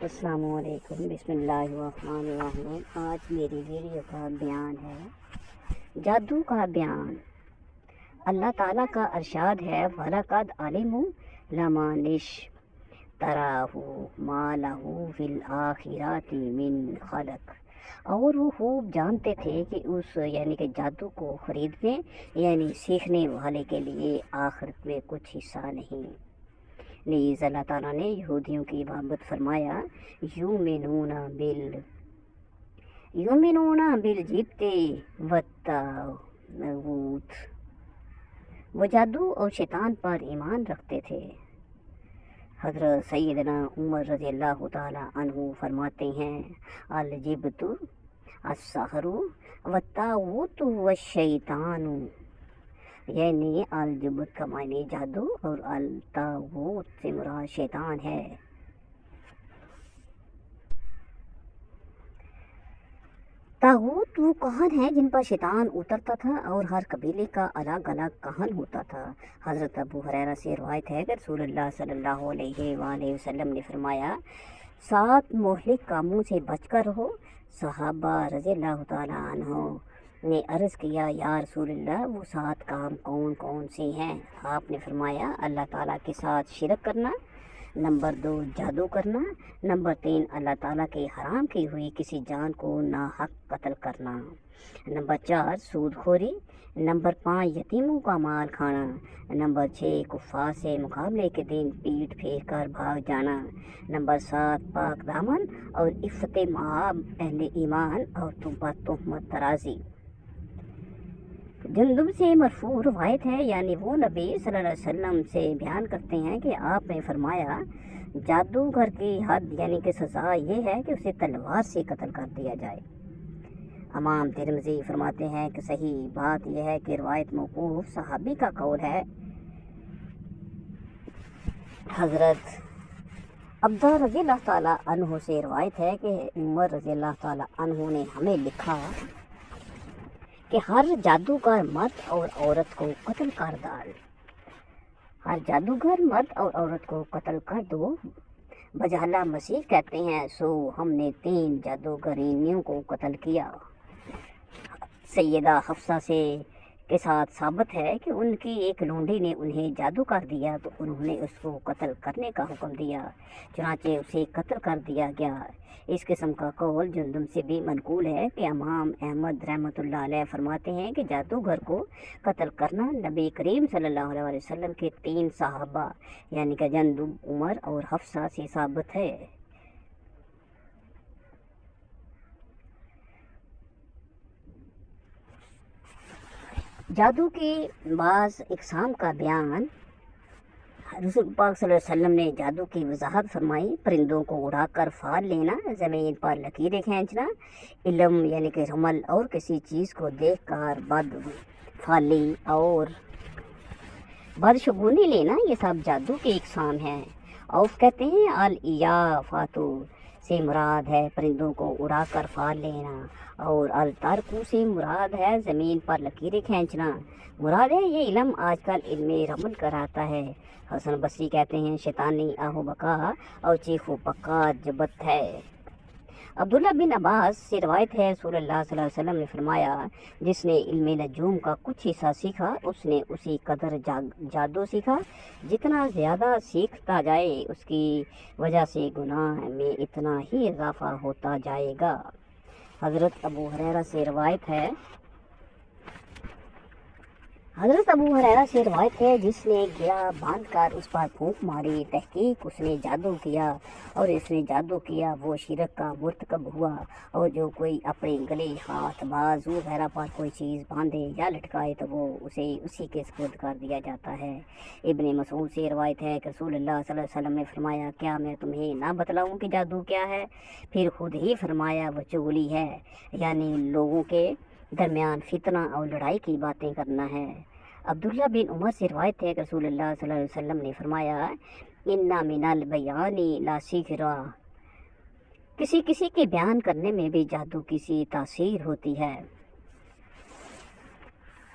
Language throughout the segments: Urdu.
السلام علیکم، بسم اللہ الرحمن الرحیم۔ آج میری ویڈیو کا بیان ہے جادو کا بیان۔ اللہ تعالیٰ کا ارشاد ہے وَلَقَدْ عَلِمُوا لَمَنِ اشْتَرَاهُ مَا لَهُ فِي الْآخِرَةِ مِنْ خَلَقٍ، اور وہ خوب جانتے تھے کہ اس کہ جادو کو خریدنے سیکھنے والے کے لیے آخرت میں کچھ حصہ نہیں۔ نیز اللہ تعالیٰ نے یہودیوں کی بابت فرمایا یؤمنون بالجبت والطاغوت، وہ جادو اور شیطان پر ایمان رکھتے تھے۔ حضرت سیدنا عمر رضی اللہ تعالیٰ عنہ فرماتے ہیں الجبت السحر والطاغوت والشیطان، الجبت کا معنی جادو اور الطاغوت سے مراد شیطان ہے۔ طاغوت وہ کہن ہے جن پر شیطان اترتا تھا اور ہر قبیلے کا الگ الگ کہن ہوتا تھا۔ حضرت ابو ہریرہ سے روایت ہے کہ رسول اللہ صلی اللہ علیہ وآلہ وسلم نے فرمایا 7 مہلک کاموں سے بچ کر رہو۔ صحابہ رضی اللہ تعالیٰ عنہ نے عرض کیا یا رسول اللہ وہ 7 کام کون کون سے ہیں؟ آپ نے فرمایا اللہ تعالیٰ کے ساتھ شرک کرنا، نمبر 2 جادو کرنا، نمبر 3 اللہ تعالیٰ کے حرام کی ہوئی کسی جان کو ناحق قتل کرنا، نمبر 4 سود خوری، نمبر 5 یتیموں کا مال کھانا، نمبر 6 کفار سے مقابلے کے دن پیٹھ پھیر کر بھاگ جانا، نمبر 7 پاک دامن اور عفت مآب اہل ایمان اور تہمت ترازی۔ جندب سے مرفوع روایت ہے وہ نبی صلی اللہ علیہ وسلم سے بیان کرتے ہیں کہ آپ نے فرمایا جادوگر کی حد کہ سزا یہ ہے کہ اسے تلوار سے قتل کر دیا جائے۔ امام ترمذی فرماتے ہیں کہ صحیح بات یہ ہے کہ روایت موقوف صحابی کا قول ہے۔ حضرت عبدہ رضی اللہ تعالیٰ عنہ سے روایت ہے کہ عمر رضی اللہ تعالیٰ عنہ نے ہمیں لکھا کہ ہر جادوگر مرد اور عورت کو قتل کر ڈال، ہر جادوگر مرد اور عورت کو قتل کر دو۔ بجالہ مسیح کہتے ہیں سو ہم نے 3 جادوگرینیوں کو قتل کیا۔ سیدہ حفصہ کے ساتھ ثابت ہے کہ ان کی ایک لونڈی نے انہیں جادو کر دیا تو انہوں نے اس کو قتل کرنے کا حکم دیا، چنانچہ اسے قتل کر دیا گیا۔ اس قسم کا قول جندب سے بھی منقول ہے کہ امام احمد رحمۃ اللہ علیہ فرماتے ہیں کہ جادوگر کو قتل کرنا نبی کریم صلی اللہ علیہ وسلم کے 3 صحابہ کہ جندب، عمر اور حفصہ سے ثابت ہے۔ جادو کی بعض اقسام کا بیان۔ رسول پاک صلی اللہ علیہ وسلم نے جادو کی وضاحت فرمائی۔ پرندوں کو اڑا کر فال لینا، زمین پر لکیریں کھینچنا، علم کہ رمل اور کسی چیز کو دیکھ کر بد فالی اور بدشگونی لینا، یہ سب جادو کی اقسام ہیں۔ اوف کہتے ہیں الیافاتو سے مراد ہے پرندوں کو اڑا کر فال لینا، اور الترکو سے مراد ہے زمین پر لکیریں کھینچنا۔ مراد ہے یہ علم آج کل علم رمل کراتا ہے۔ حسن بصری کہتے ہیں شیطانی آہو بکا اور چیخو پکا جبت ہے۔ عبداللہ بن عباس سے روایت ہے رسول اللہ صلی اللہ علیہ وسلم نے فرمایا جس نے علم نجوم کا کچھ حصہ سیکھا اس نے اسی قدر جادو سیکھا، جتنا زیادہ سیکھتا جائے اس کی وجہ سے گناہ میں اتنا ہی اضافہ ہوتا جائے گا۔ حضرت ابو ہریرہ سے روایت ہے جس نے گیا باندھ کر اس پر پھونک ماری، تحقیق اس نے جادو کیا اور اس نے جادو کیا وہ شرک کا مرتکب ہوا، اور جو کوئی اپنے گلے، ہاتھ، بازو وغیرہ پر کوئی چیز باندھے یا لٹکائے تو وہ اسے اسی کے سپرد کر دیا جاتا ہے۔ ابن مسعود سے روایت ہے کہ رسول اللہ صلی اللہ علیہ وسلم نے فرمایا کیا میں تمہیں نہ بتلاؤں کہ جادو کیا ہے؟ پھر خود ہی فرمایا وہ چغلی ہے، لوگوں کے درمیان فتنہ اور لڑائی کی باتیں کرنا ہے۔ عبداللہ بن عمر سے روایت ہے کہ رسول اللہ صلی اللہ علیہ وسلم نے فرمایا ان من البیان لا سحرا، کسی کے بیان کرنے میں بھی جادو کی سی تاثیر ہوتی ہے۔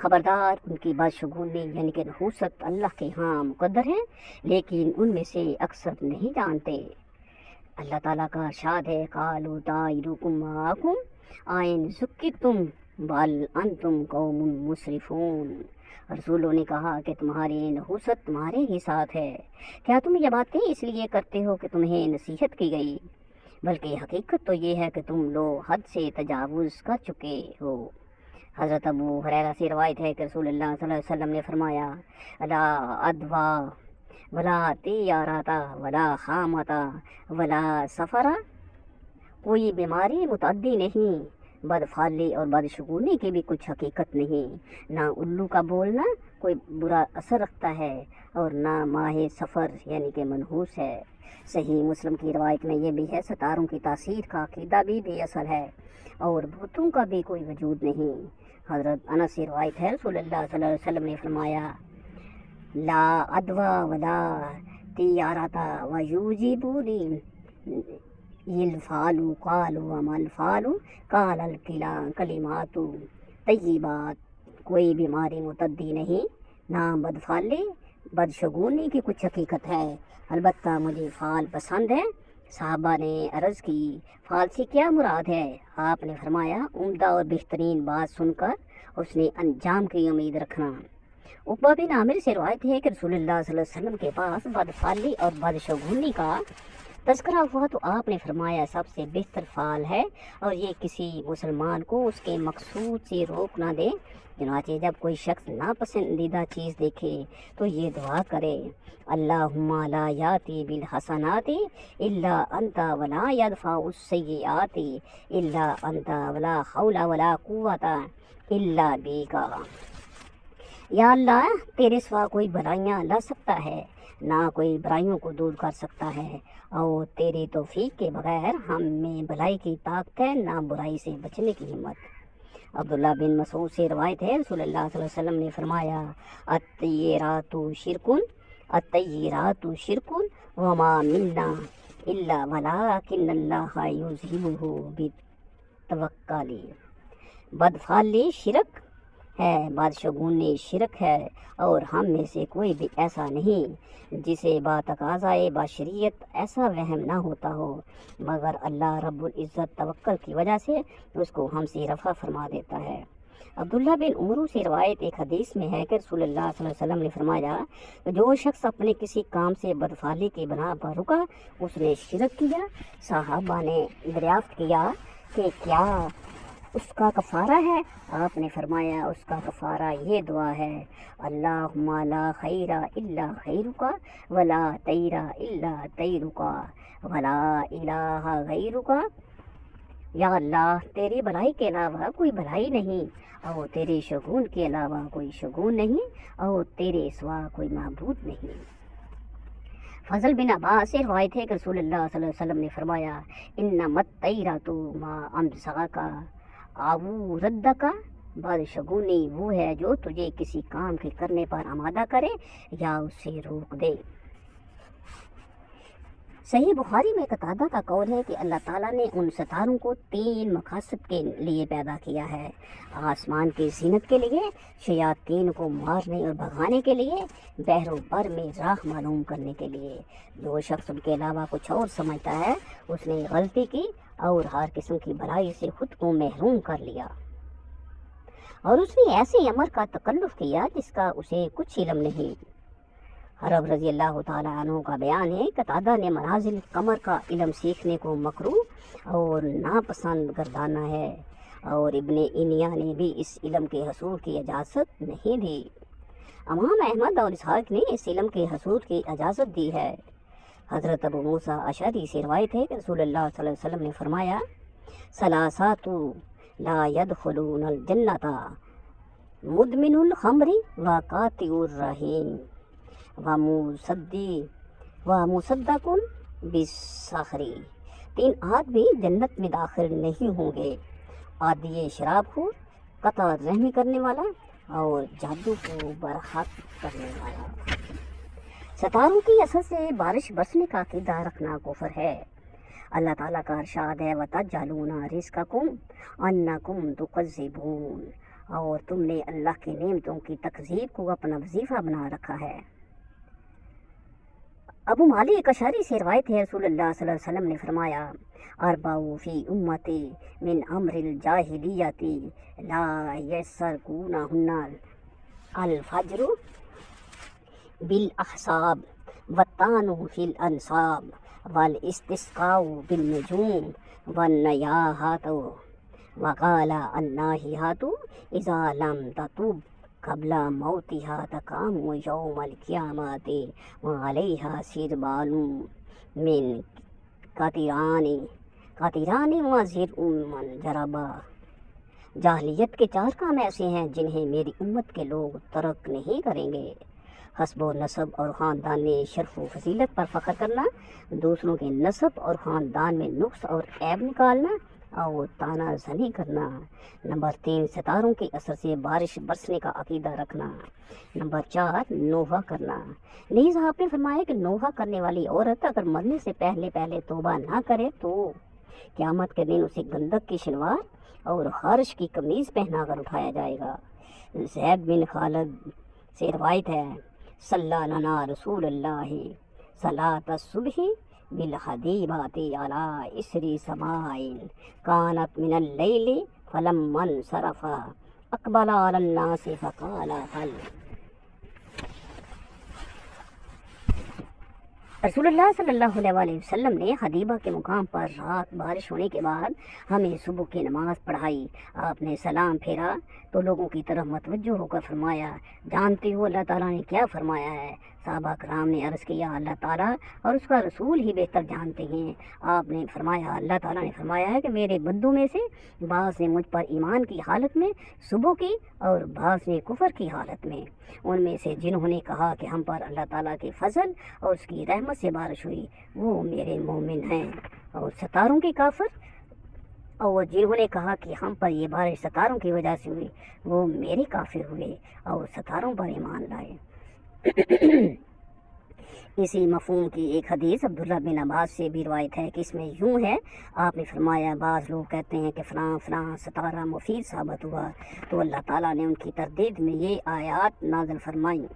خبردار، ان کی بدشگونی یعنی کہ نحوست اللہ کے ہاں مقدر ہے، لیکن ان میں سے اکثر نہیں جانتے۔ اللہ تعالیٰ کا ارشاد ہے، قالوا طائرکم معکم ان ذکرتم بل انتم قوم مسرفون۔ رسولوں نے کہا کہ تمہاری نحوست تمہارے ہی ساتھ ہے، کیا تم یہ باتیں اس لیے کرتے ہو کہ تمہیں نصیحت کی گئی، بلکہ حقیقت تو یہ ہے کہ تم لوگ حد سے تجاوز کر چکے ہو۔ حضرت ابو ہریرہ سے روایت ہے کہ رسول اللہ صلی اللہ علیہ وسلم نے فرمایا، لا ادوا ولا طیارتا ولا خامتا ولا سفرا، کوئی بیماری متعدی نہیں، بدفعلی اور بدشگونی کی بھی کچھ حقیقت نہیں، نہ الو کا بولنا کوئی برا اثر رکھتا ہے اور نہ ماہ سفر یعنی کہ منحوس ہے۔ صحیح مسلم کی روایت میں یہ بھی ہے، ستاروں کی تاثیر کا عقیدہ بھی بے اثر ہے اور بتوں کا بھی کوئی وجود نہیں۔ حضرت انس سے روایت ہے، رسول اللہ صلی اللہ علیہ وسلم نے فرمایا، لا ادوا ولا طیارتا ویوجبونی الفعل قالوا وما الفعل قال الکلمات طیبات، کوئی بیماری متعدی نہیں، نہ بدفعلی بدشگونی کی کچھ حقیقت ہے، البتہ مجھے فعل پسند ہے۔ صحابہ نے عرض کی، فعل سے کیا مراد ہے؟ آپ نے فرمایا، عمدہ اور بہترین بات سن کر اس نے انجام کی امید رکھنا۔ عقبہ بن عامر سے روایت ہے کہ رسول اللہ صلی اللہ علیہ وسلم کے پاس بدفعلی اور بدشگونی کا تذکرہ ہوا تو آپ نے فرمایا، سب سے بہتر فعل ہے اور یہ کسی مسلمان کو اس کے مقصود سے روک نہ دے۔ چنانچہ جب کوئی شخص ناپسندیدہ چیز دیکھے تو یہ دعا کرے، اللہم لا یاتی بالحسنات الا انت ولا یدفع السیئات الا انت ولا حول ولا قوت الا بیک۔ یا اللہ، تیرے سوا کوئی برائیاں لا سکتا ہے، نہ کوئی برائیوں کو دور کر سکتا ہے، اور تیری توفیق کے بغیر ہم میں بھلائی کی طاقت ہے، نہ برائی سے بچنے کی ہمت۔ عبداللہ بن مسعود سے روایت ہے، رسول اللہ صلی اللہ علیہ وسلم نے فرمایا، الطیرات شرکن، الطیرات شرکن وما منا الا ولکن اللہ یذہبہ بالتوکل۔ بدفعلی شرک ہے، بدشگونی شرک ہے، اور ہم میں سے کوئی بھی ایسا نہیں جسے باتقاضائے بشریت ایسا وہم نہ ہوتا ہو، مگر اللہ رب العزت توکل کی وجہ سے اس کو ہم سے رفع فرما دیتا ہے۔ عبداللہ بن عمرو سے روایت ایک حدیث میں ہے کہ رسول اللہ صلی اللہ علیہ وسلم نے فرمایا، جو شخص اپنے کسی کام سے بدفعلی کی بنا پر رکا اس نے شرک کیا۔ صحابہ نے دریافت کیا کہ کیا اس کا کفارہ ہے؟ آپ نے فرمایا، اس کا کفارہ یہ دعا ہے، اللہم لا خیر الا خیرک ولا طیر الا طیرک ولا الہ غیرک۔ یا اللہ، تیری بھلائی کے علاوہ کوئی بھلائی نہیں، اور تیرے شگون کے علاوہ کوئی شگون نہیں، اور تیرے سوا کوئی معبود نہیں۔ فضل بن عباس سے روایت ہے کہ رسول اللہ صلی اللہ علیہ وسلم نے فرمایا، انما الطیرۃ ما امسکک او ردک، بدشگونی وہ ہے جو تجھے کسی کام کے کرنے پر آمادہ کرے یا اسے روک دے۔ صحیح بخاری میں قتادہ کا قول ہے کہ اللہ تعالیٰ نے ان ستاروں کو 3 مقاصد کے لیے پیدا کیا ہے، آسمان کی زینت کے لیے، شیاطین کو مارنے اور بھگانے کے لیے، بحر و بر میں راہ معلوم کرنے کے لیے۔ جو شخص ان کے علاوہ کچھ اور سمجھتا ہے اس نے غلطی کی اور ہر قسم کی بھلائی سے خود کو محروم کر لیا، اور اس نے ایسے امر کا تکلف کیا جس کا اسے کچھ علم نہیں۔ حرب رضی اللہ تعالیٰ عنہ کا بیان ہے، قتادہ نے منازل قمر کا علم سیکھنے کو مکروہ اور ناپسند گردانا ہے، اور ابن اینیا نے بھی اس علم کے حصول کی اجازت نہیں دی۔ امام احمد اور اسحاق نے اس علم کے حصول کی اجازت دی ہے۔ حضرت ابو موسیٰ اشعری سے روایت ہے کہ رسول اللہ صلی اللہ علیہ وسلم نے فرمایا، ثلاثات لا يدخلون الجنۃ مدمن الخمر وقاطع الرحیم ومصدق بالسحر۔ 3 آدمی جنت میں داخل نہیں ہوں گے، عادی شراب خور، قطع رحمی کرنے والا، اور جادو کو برحق کرنے والا۔ ستاروں کی اثر سے بارش برسنے کا عقیدہ رکھنا کفر ہے۔ اللہ تعالیٰ کا ارشاد ہے، وَتَجْعَلُونَ رِزْقَكُمْ أَنَّكُمْ تُكَذِّبُونَ، اور تم نے اللہ کی نعمتوں کی تکذیب کو اپنا وظیفہ بنا رکھا ہے۔ ابو مالک اشعری سے روایت ہے، رسول اللہ صلی اللہ علیہ وسلم نے فرمایا، اربعوا فی امتی من امر الجاہلیت لا یسرکونہن الفجر بالاحساب والطعن فی الانصاب والاستسقاء بالنجوم والنیاحۃ وقال الناحیۃ اذا لم تتب قبل موتها تقام یوم القیامت وعلیہا سربال من قطران وزر من جربا۔ جاہلیت کے 4 کام ایسے ہیں جنہیں میری امت کے لوگ ترک نہیں کریں گے: حسب و نسب اور خاندان میں شرف و فضیلت پر فخر کرنا، دوسروں کے نسب اور خاندان میں نقص اور عیب نکالنا اور طعنہ زنی کرنا۔ نمبر 3، ستاروں کے اثر سے بارش برسنے کا عقیدہ رکھنا۔ نمبر 4، نوحہ کرنا۔ نیز آپ نے فرمایا کہ نوحہ کرنے والی عورت اگر مرنے سے پہلے توبہ نہ کرے تو قیامت کے دن اسے گندک کی شلوار اور خارش کی قمیض پہنا کر اٹھایا جائے گا۔ زید بن خالد سے روایت ہے، صلی لنا رسول اللہ صلاۃ الصبح بالحدیبۃ علی اسر سماء کانت من اللیل فلما انصرف اقبل علی الناس فقال هل۔ رسول اللہ صلی اللہ علیہ وسلم نے حدیبہ کے مقام پر رات بارش ہونے کے بعد ہمیں صبح کی نماز پڑھائی۔ آپ نے سلام پھیرا تو لوگوں کی طرف متوجہ ہو کر فرمایا، جانتے ہو اللہ تعالیٰ نے کیا فرمایا ہے؟ صحابہ کرام نے عرض کیا، اللہ تعالیٰ اور اس کا رسول ہی بہتر جانتے ہیں۔ آپ نے فرمایا، اللہ تعالیٰ نے فرمایا ہے کہ میرے بندوں میں سے بعض نے مجھ پر ایمان کی حالت میں صبح کی اور بعض نے کفر کی حالت میں۔ ان میں سے جنہوں نے کہا کہ ہم پر اللہ تعالیٰ کے فضل اور اس کی رحمت سے بارش ہوئی وہ میرے مومن ہیں، اور ستاروں کے کافر اور جنہوں نے کہا کہ ہم پر یہ بارش ستاروں کی وجہ سے ہوئی وہ میرے کافر ہوئے اور ستاروں پر ایمان لائے۔ اسی مفہوم کی ایک حدیث عبداللہ بن عباس سے بھی روایت ہے کہ اس میں یوں ہے، آپ نے فرمایا، بعض لوگ کہتے ہیں کہ فلاں ستارہ مفید ثابت ہوا، تو اللہ تعالیٰ نے ان کی تردید میں یہ آیات نازل فرمائیں،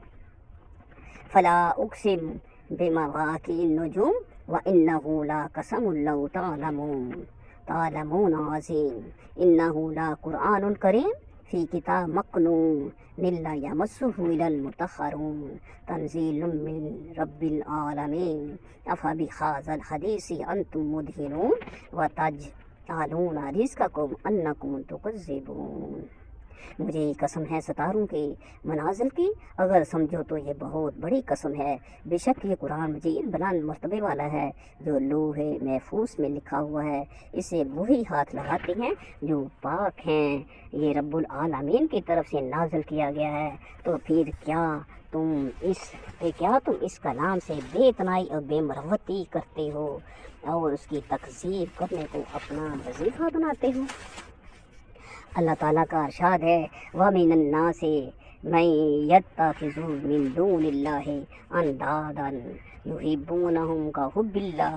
فلا اقسم بمواقع النجوم وانہ لقسم لو تعلمون عظیم انہ لقرآن کریم فی کتاب مکنون لا یمسہ الا المطہرون تنزیل من رب العالمین افبہذا الحدیث انتم مدہنون وتجعلون رزقکم انکم تکذبون۔ مجھے قسم ہے ستاروں کے منازل کی، اگر سمجھو تو یہ بہت بڑی قسم ہے۔ بے شک یہ قرآن مجید بلند مرتبے والا ہے جو لوح محفوظ میں لکھا ہوا ہے، اسے وہی ہاتھ لگاتے ہیں جو پاک ہیں، یہ رب العالمین کی طرف سے نازل کیا گیا ہے۔ تو پھر کیا تم اس کلام سے بے اتنائی اور بے مروتی کرتے ہو اور اس کی تکذیب کرنے کو اپنا وظیفہ بناتے ہو؟ اللہ تعالیٰ کا ارشاد ہے، وَمِنَ النَّاسِ مَن يَتَّخِذُ مِن دُونِ اللَّهِ أَندَادًا يُحِبُّونَهُمْ كَحُبِّ اللَّهِ،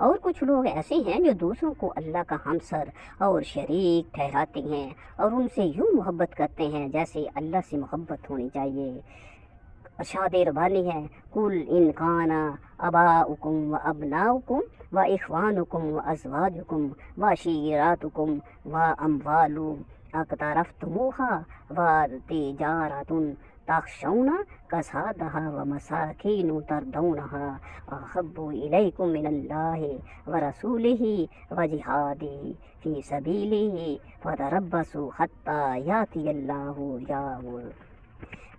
اور کچھ لوگ ایسے ہیں جو دوسروں کو اللہ کا ہمسر اور شریک ٹھہراتے ہیں اور ان سے یوں محبت کرتے ہیں جیسے اللہ سے محبت ہونی چاہیے۔ ارشاد ربانی ہے، قُلْ إِنْ كَانَ آبَاؤُكُمْ وَأَبْنَاؤُكُمْ وَإِخْوَانُكُمْ وَأَزْوَاجُكُمْ وَعَشِيرَتُكُمْ وَأَمْوَالٌ اقترفتموها وتجارة تخشون كسادها ومساكين ترضونها أحب إليكم من الله ورسوله وجهاد في سبيله فتربصوا حتى يأتي الله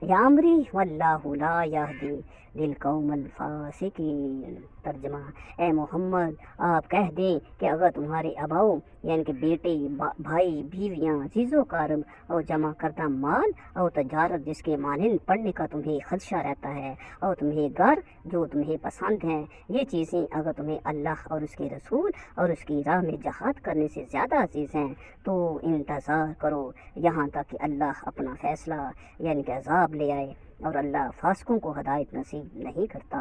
یامری واللہ لا یہدی للقوم الفاسقین۔ ترجمہ، اے محمد آپ کہہ دیں کہ اگر تمہارے آباؤ یعنی کہ بیٹے، بھائی، بیویاں، عزیز و قارب اور جمع کردہ مال اور تجارت جس کے مانند پڑھنے کا تمہیں خدشہ رہتا ہے اور تمہیں گھر جو تمہیں پسند ہیں، یہ چیزیں اگر تمہیں اللہ اور اس کے رسول اور اس کی راہ میں جہاد کرنے سے زیادہ عزیز ہیں تو انتظار کرو یہاں تک کہ اللہ اپنا فیصلہ یعنی کہ عذاب لے آئے، اور اللہ فاسقوں کو ہدایت نصیب نہیں کرتا۔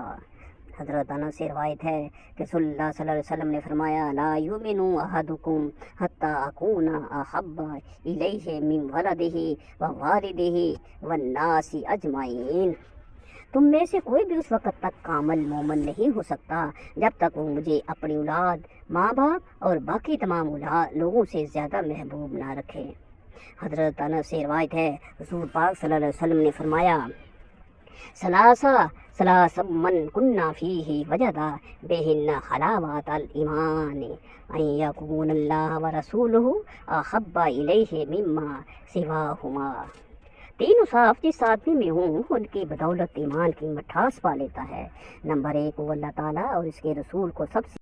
حضرت انس سے روایت ہے کہ اللہ صلی اللہ علیہ وسلم نے فرمایا لا یؤمنو احدکم حتی اکون احب الیہ من ولدہ ووالدہ والناس اجمعین، تم میں سے کوئی بھی اس وقت تک کامل مومن نہیں ہو سکتا جب تک وہ مجھے اپنی اولاد، ماں باپ اور باقی تمام لوگوں سے زیادہ محبوب نہ رکھے۔ حضرت انس سے روایت ہے حضور پاک صلی اللہ علیہ وسلم نے فرمایا ثلاث من کنا فیہ وجدا بہن حلاوت الایمان ان یکون اللہ ورسولہ احب الیہ مما سواہما، تین اوصاف جس آدمی میں ہوں ان کی بدولت ایمان کی مٹھاس پا لیتا ہے۔ نمبر 1، وہ اللہ تعالیٰ اور اس کے رسول کو سب سے